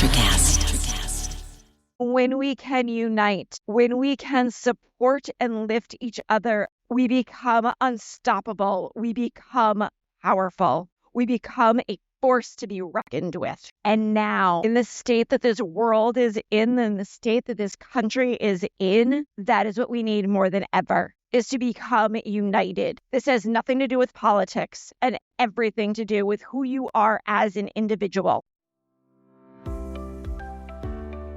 Mastercast. When we can unite, when we can support and lift each other, we become unstoppable. We become powerful. We become a force to be reckoned with. And now, in the state that this world is in, and the state that this country is in, that is what we need more than ever, is to become united. This has nothing to do with politics and everything to do with who you are as an individual.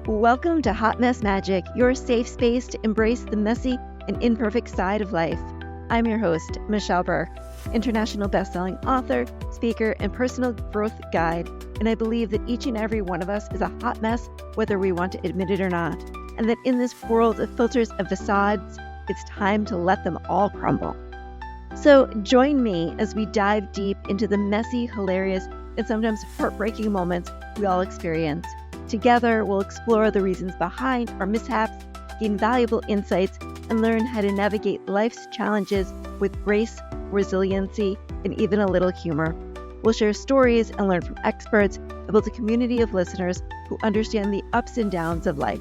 Welcome to Hot Mess Magic, your safe space to embrace the messy and imperfect side of life. I'm your host, Michelle Burke, international best-selling author, speaker, and personal growth guide, and I believe that each and every one of us is a hot mess, whether we want to admit it or not, and that in this world of filters and facades, it's time to let them all crumble. So join me as we dive deep into the messy, hilarious, and sometimes heartbreaking moments we all experience. Together, we'll explore the reasons behind our mishaps, gain valuable insights, and learn how to navigate life's challenges with grace, resiliency, and even a little humor. We'll share stories and learn from experts and build a community of listeners who understand the ups and downs of life.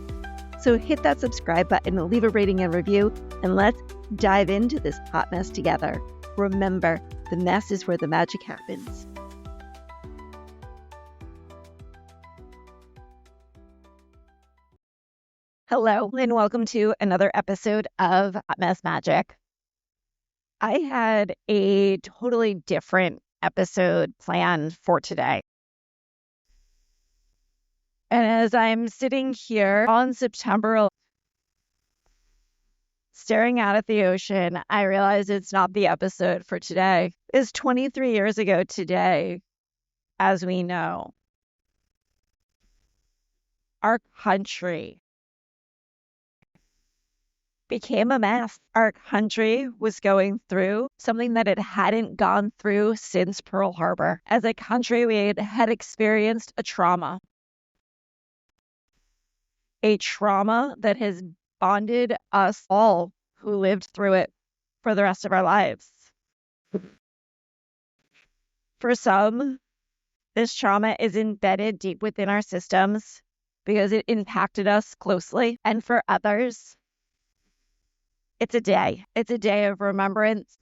So hit that subscribe button and leave a rating and review, and let's dive into this hot mess together. Remember, the mess is where the magic happens. Hello, and welcome to another episode of Hot Mess Magic. I had a totally different episode planned for today. And as I'm sitting here on September 11th, staring out at the ocean, I realize it's not the episode for today. It's 23 years ago today, as we know. Our country became a mess. Our country was going through something that it hadn't gone through since Pearl Harbor. As a country, we had experienced a trauma that has bonded us all who lived through it for the rest of our lives. For some, this trauma is embedded deep within our systems because it impacted us closely. And for others, it's a day. It's a day of remembrance,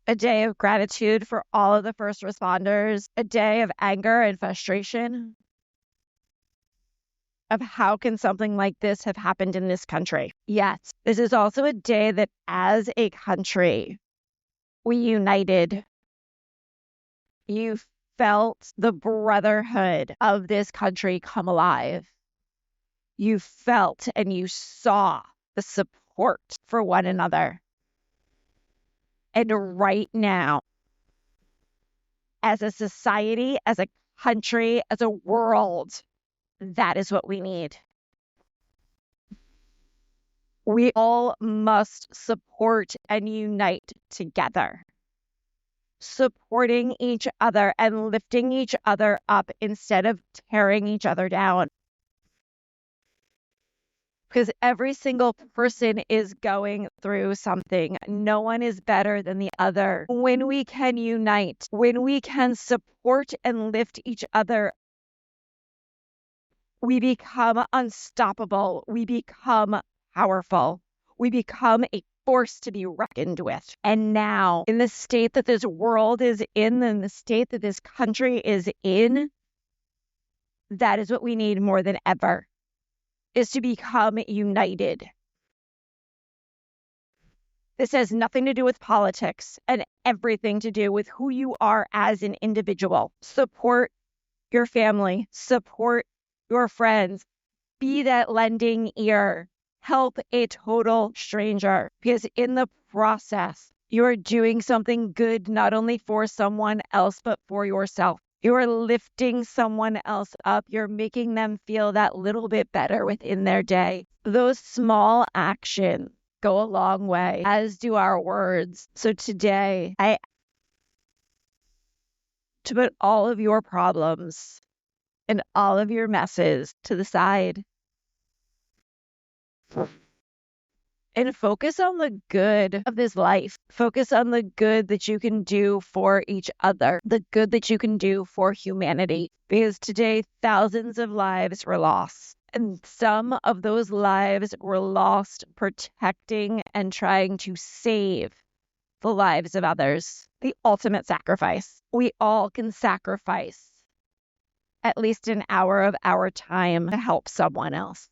a day of gratitude for all of the first responders, a day of anger and frustration of how can something like this have happened in this country. Yet, this is also a day that as a country, we united. You felt the brotherhood of this country come alive. You felt and you saw the support for one another. And right now, as a society, as a country, as a world, that is what we need. We all must support and unite together, supporting each other and lifting each other up instead of tearing each other down. Because every single person is going through something. No one is better than the other. When we can unite, when we can support and lift each other, we become unstoppable. We become powerful. We become a force to be reckoned with. And now, in the state that this world is in, and the state that this country is in, that is what we need more than ever, is to become united. This has nothing to do with politics and everything to do with who you are as an individual. Support your family, support your friends, be that lending ear, help a total stranger, because in the process, you're doing something good not only for someone else, but for yourself. You're lifting someone else up. You're making them feel that little bit better within their day. Those small actions go a long way, as do our words. So today, to put all of your problems and all of your messes to the side and focus on the good of this life. Focus on the good that you can do for each other, the good that you can do for humanity. Because today, thousands of lives were lost. And some of those lives were lost protecting and trying to save the lives of others. The ultimate sacrifice. We all can sacrifice at least an hour of our time to help someone else,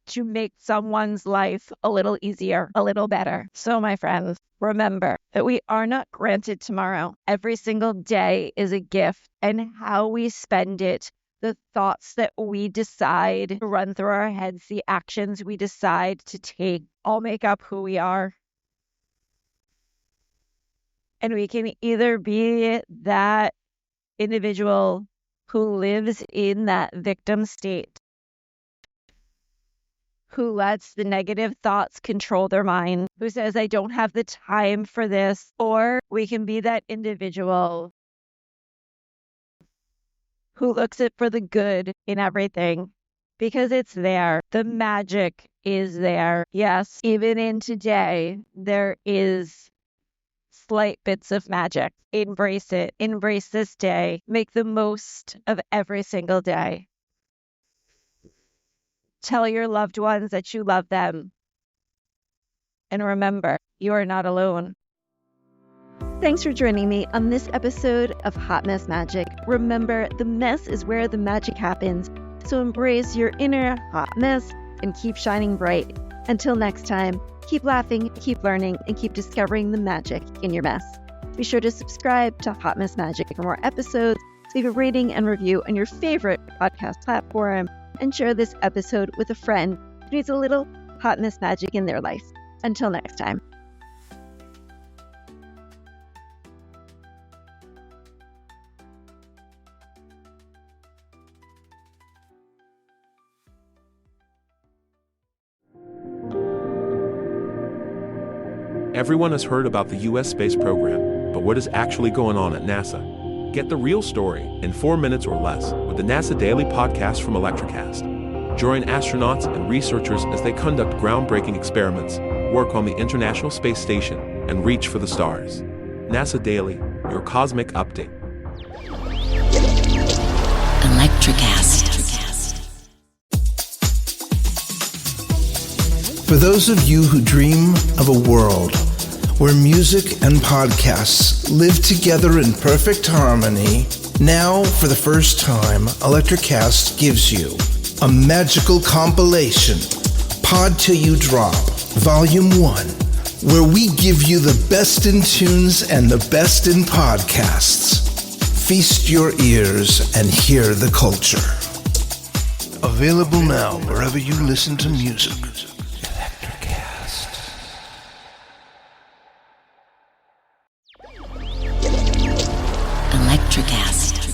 to make someone's life a little easier, a little better. So, my friends, remember that we are not granted tomorrow. Every single day is a gift, and how we spend it, the thoughts that we decide to run through our heads, the actions we decide to take, all make up who we are. And we can either be that individual who lives in that victim state, who lets the negative thoughts control their mind, who says, I don't have the time for this, or we can be that individual who looks for the good in everything, because it's there. The magic is there. Yes, even in today, there is slight bits of magic. Embrace it. Embrace this day. Make the most of every single day. Tell your loved ones that you love them. And remember, you are not alone. Thanks for joining me on this episode of Hot Mess Magic. Remember, the mess is where the magic happens. So embrace your inner hot mess and keep shining bright. Until next time, keep laughing, keep learning, and keep discovering the magic in your mess. Be sure to subscribe to Hot Mess Magic for more episodes, leave a rating and review on your favorite podcast platform, and share this episode with a friend who needs a little hot mess magic in their life. Until next time. Everyone has heard about the U.S. space program, but what is actually going on at NASA? Get the real story in 4 minutes or less with the NASA Daily Podcast from Electricast. Join astronauts and researchers as they conduct groundbreaking experiments, work on the International Space Station, and reach for the stars. NASA Daily, your cosmic update. Electricast. For those of you who dream of a world where music and podcasts live together in perfect harmony, now, for the first time, Electricast gives you a magical compilation, Pod Till You Drop, Volume 1, where we give you the best in tunes and the best in podcasts. Feast your ears and hear the culture. Available now wherever you listen to music. Electricast.